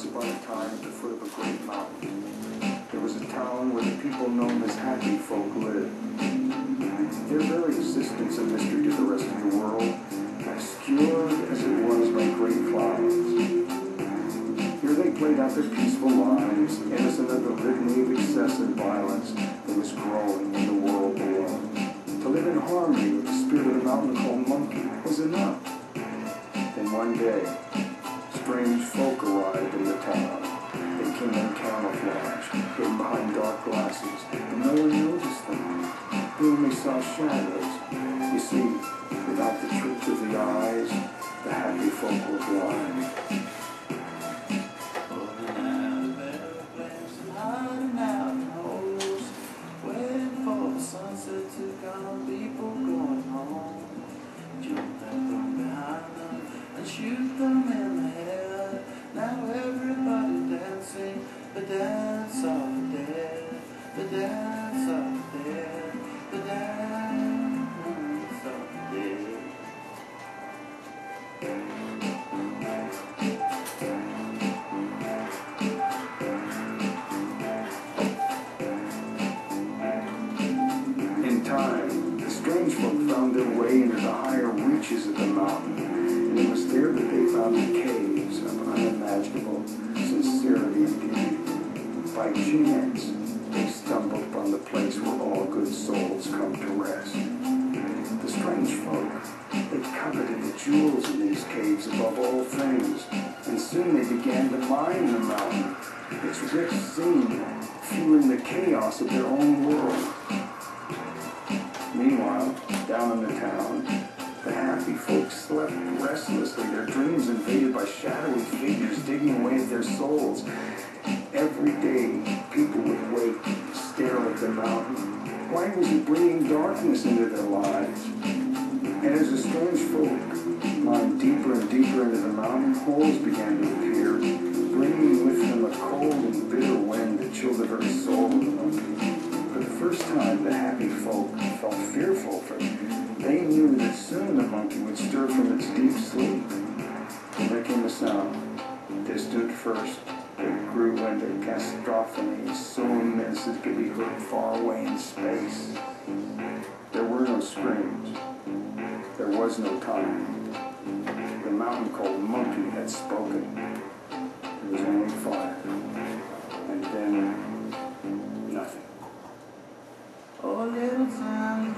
Once upon a time, at the foot of a great mountain, there was a town where the people known as happy folk lived. Their very existence a mystery to the rest of the world, obscured as it was by great clouds. Here they played out their peaceful lives, innocent of the litany of excessive violence that was growing in the world below. To live in harmony with the spirit of the mountain called Monkey was enough. Then one day, strange folk arrived in the town. They came in camouflage, hidden behind dark glasses, and no one noticed them. They only saw shadows. You see, without the truth of the eyes, the happy folk were blind. Sunset took on people going home. Jump them from behind them and shoot them in the head. Now everybody dancing the dance of the dead, the dance of the dead, the dance of the dead. The strange folk found their way into the higher reaches of the mountain, and it was there that they found the caves of unimaginable sincerity and beauty. By chance, they stumbled upon the place where all good souls come to rest. The strange folk, they coveted the jewels in these caves above all things, and soon they began to mine the mountain, its rich scene, fueling the chaos of their own world. Meanwhile, down in the town, the happy folks slept restlessly, their dreams invaded by shadowy figures digging away at their souls. Every day, people would wake, stare at the mountain. Why was it bringing darkness into their lives? And as the strange folk mined deeper and deeper into the mountain, holes began to appear, bringing with them a cold and bitter wind that chilled the very soul of the monkey. For the first time, the happy folk felt fearful, for they knew that soon the monkey would stir from its deep sleep. And there came a sound, distant first, that grew into cacophony soon as it could be heard far away in space. There were no screams. There was no time. The mountain called Monkey had spoken. There was only fire. And then, nothing. Oh, little time.